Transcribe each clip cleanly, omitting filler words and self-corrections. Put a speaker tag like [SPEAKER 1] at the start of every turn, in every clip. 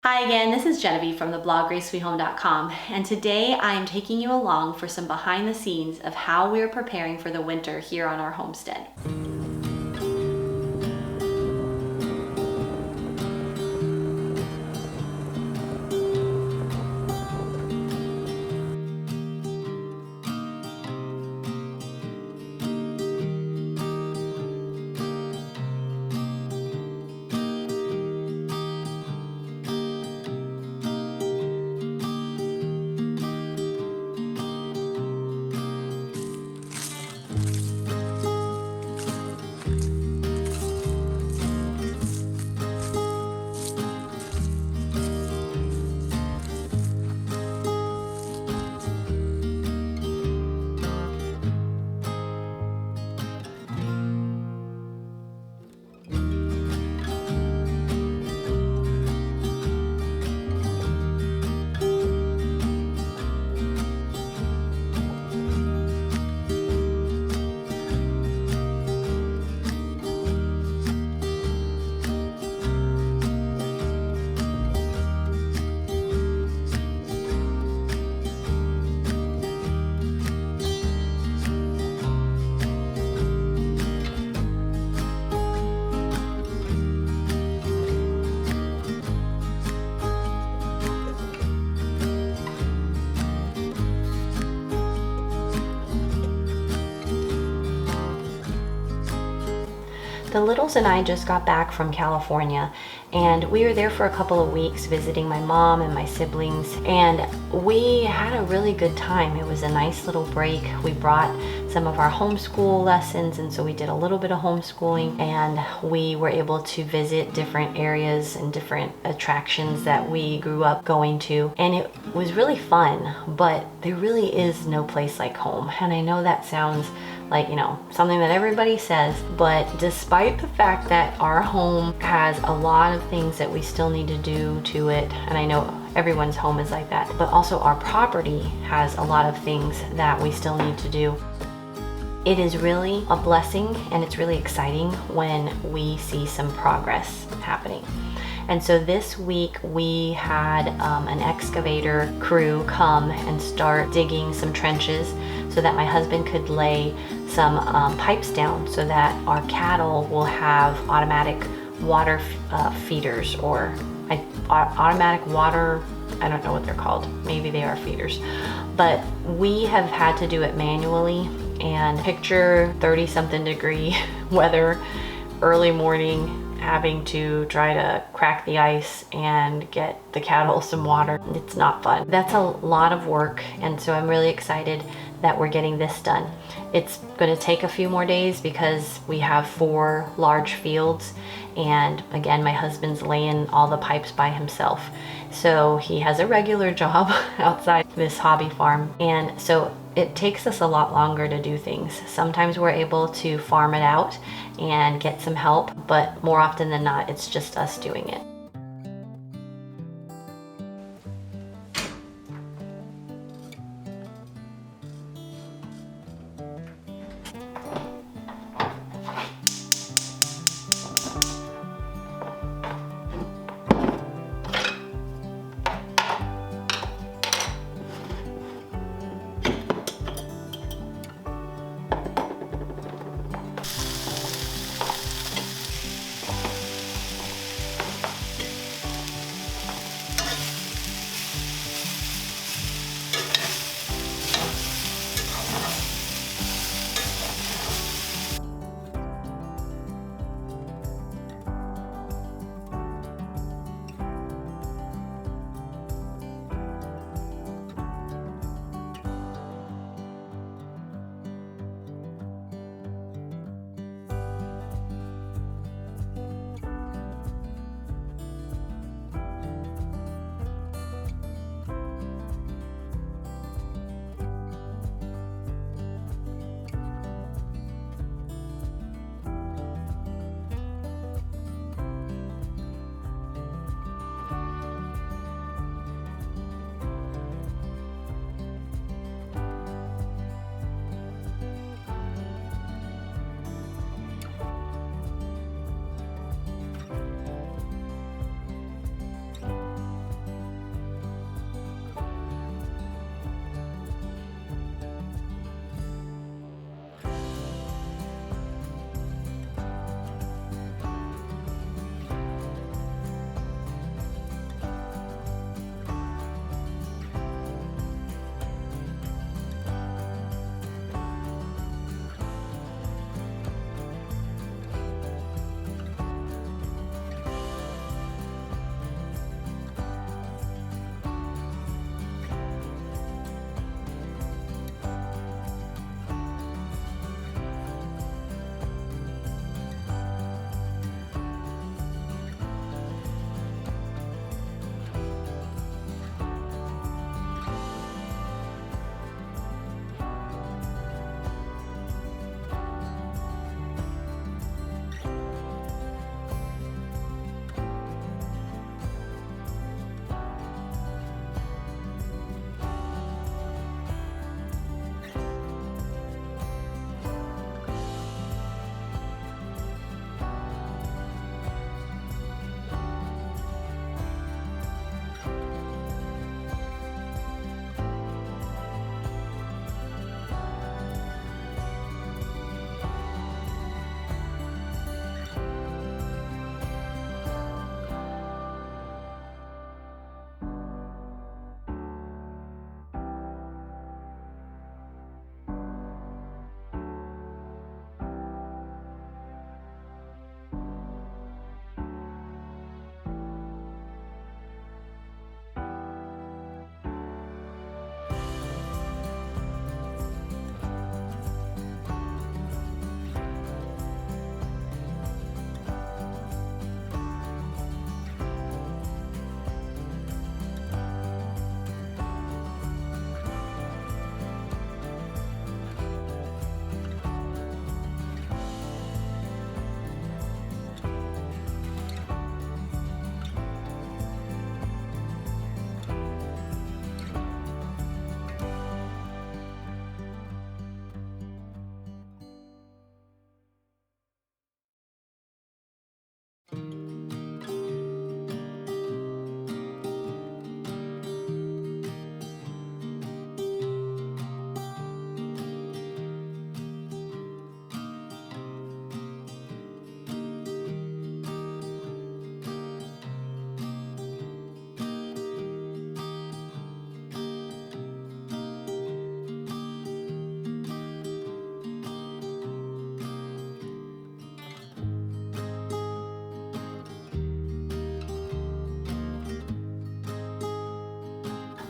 [SPEAKER 1] Hi again, this is Genevieve from the blog gracefullyhome.com, and today I am taking you along for some behind the scenes of how we are preparing for the winter here on our homestead. The Littles and I just got back from California, and we were there for a couple of weeks visiting my mom and my siblings, and we had a really good time. It was a nice little break. We brought some of our homeschool lessons, and so we did a little bit of homeschooling, and we were able to visit different areas and different attractions that we grew up going to, and it was really fun. But there really is no place like home, and I know that sounds like, something that everybody says, but despite the fact that our home has a lot of things that we still need to do to it, and I know everyone's home is like that, but also our property has a lot of things that we still need to do. It is really a blessing, and it's really exciting when we see some progress happening. And so this week we had an excavator crew come and start digging some trenches so that my husband could lay some pipes down so that our cattle will have automatic water feeders, or automatic water, I don't know what they're called. Maybe they are feeders. But we have had to do it manually, and picture 30-something degree weather, early morning, having to try to crack the ice and get the cattle some water. It's not fun. That's a lot of work, and so I'm really excited that we're getting this done. It's going to take a few more days because we have 4 large fields, and again, my husband's laying all the pipes by himself. So he has a regular job outside this hobby farm, and so it takes us a lot longer to do things. Sometimes we're able to farm it out and get some help, but more often than not, it's just us doing it.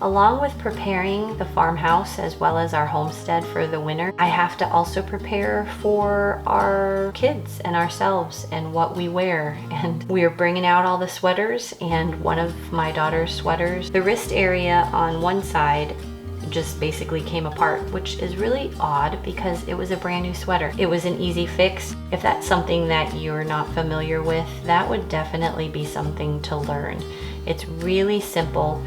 [SPEAKER 1] Along with preparing the farmhouse as well as our homestead for the winter, I have to also prepare for our kids and ourselves and what we wear. And we're bringing out all the sweaters, and one of my daughter's sweaters, the wrist area on one side just basically came apart, which is really odd because it was a brand new sweater. It was an easy fix. If that's something that you're not familiar with, that would definitely be something to learn. It's really simple.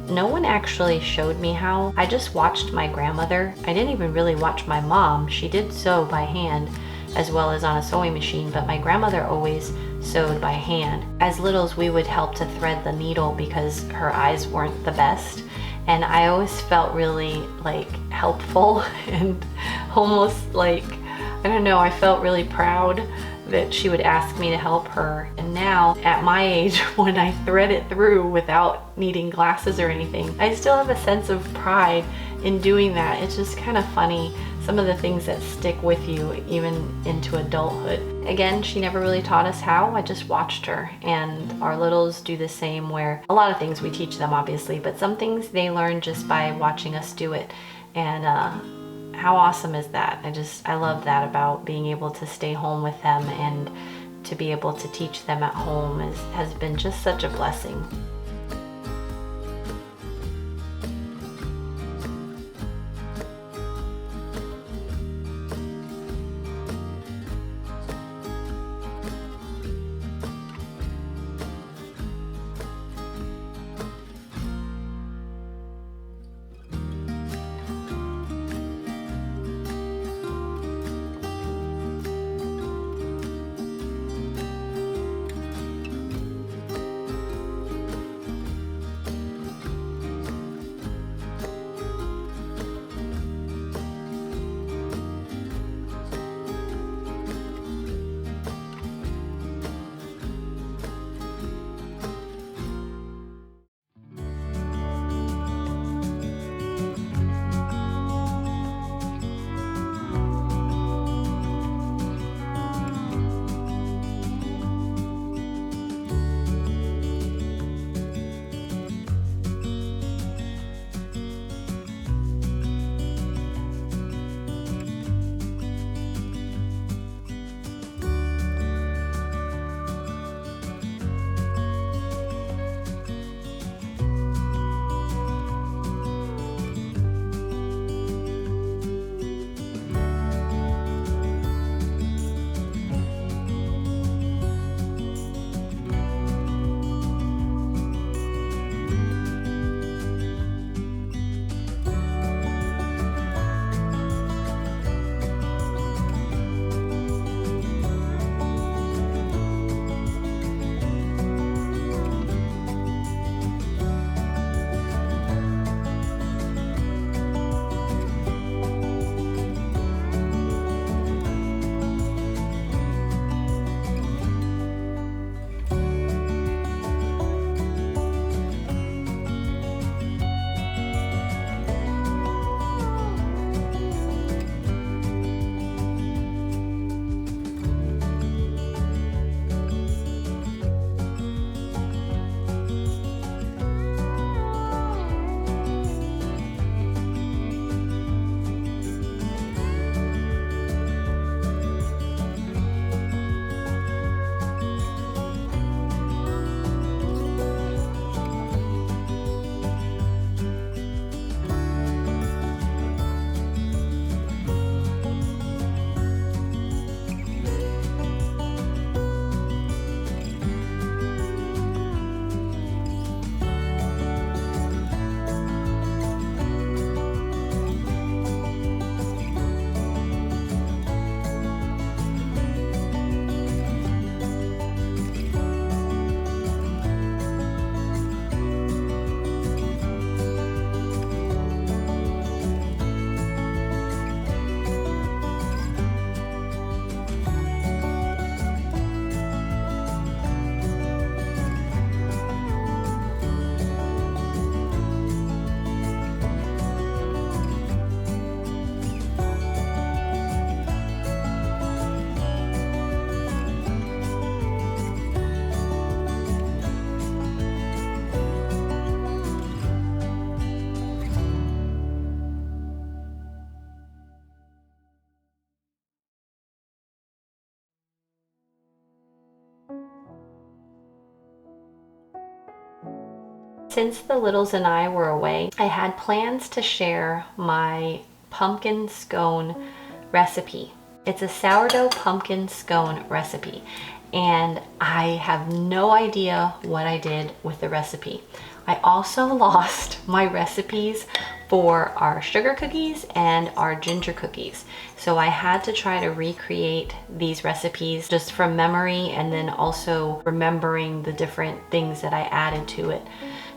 [SPEAKER 1] No one actually showed me how. I just watched my grandmother. I didn't even really watch my mom. She did sew by hand as well as on a sewing machine, but my grandmother always sewed by hand. As littles, we would help to thread the needle because her eyes weren't the best. And I always felt really like helpful and almost like, I don't know, I felt really proud that she would ask me to help her. And now at my age, when I thread it through without needing glasses or anything, I still have a sense of pride in doing that. It's just kind of funny, some of the things that stick with you even into adulthood. Again, she never really taught us how. I just watched her, and our littles do the same, where a lot of things we teach them obviously, but some things they learn just by watching us do it. And how awesome is that? I love that about being able to stay home with them and to be able to teach them at home has been just such a blessing. Since the littles and I were away, I had plans to share my pumpkin scone recipe. It's a sourdough pumpkin scone recipe, and I have no idea what I did with the recipe. I also lost my recipes for our sugar cookies and our ginger cookies. So I had to try to recreate these recipes just from memory, and then also remembering the different things that I added to it.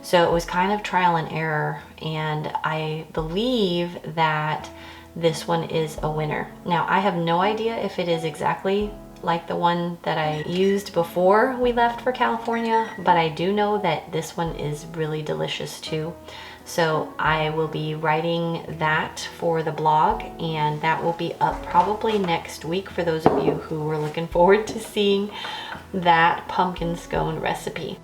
[SPEAKER 1] So it was kind of trial and error, and I believe that this one is a winner. Now, I have no idea if it is exactly like the one that I used before we left for California, but I do know that this one is really delicious too. So I will be writing that for the blog, and that will be up probably next week for those of you who were looking forward to seeing that pumpkin scone recipe.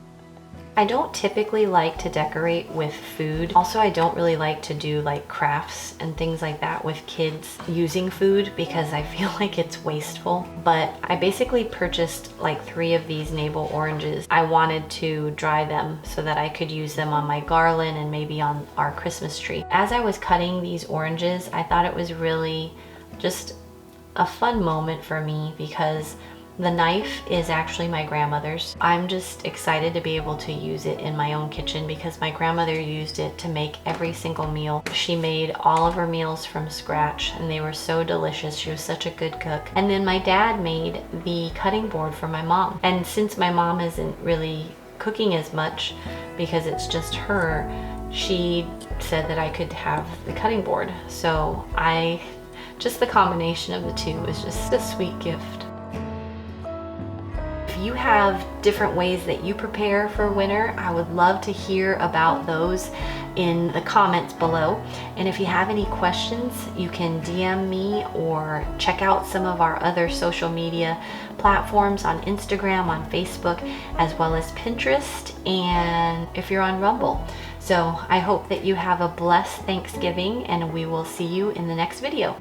[SPEAKER 1] I don't typically like to decorate with food. Also, I don't really like to do like crafts and things like that with kids using food because I feel like it's wasteful. But I basically purchased like 3 of these navel oranges. I wanted to dry them so that I could use them on my garland and maybe on our Christmas tree. As I was cutting these oranges, I thought it was really just a fun moment for me because the knife is actually my grandmother's. I'm just excited to be able to use it in my own kitchen because my grandmother used it to make every single meal. She made all of her meals from scratch and they were so delicious. She was such a good cook. And then my dad made the cutting board for my mom. And since my mom isn't really cooking as much because it's just her, she said that I could have the cutting board. So just the combination of the two was just a sweet gift. If you have different ways that you prepare for winter, I would love to hear about those in the comments below. And if you have any questions, you can DM me or check out some of our other social media platforms on Instagram, on Facebook, as well as Pinterest, and if you're on Rumble. So I hope that you have a blessed Thanksgiving, and we will see you in the next video.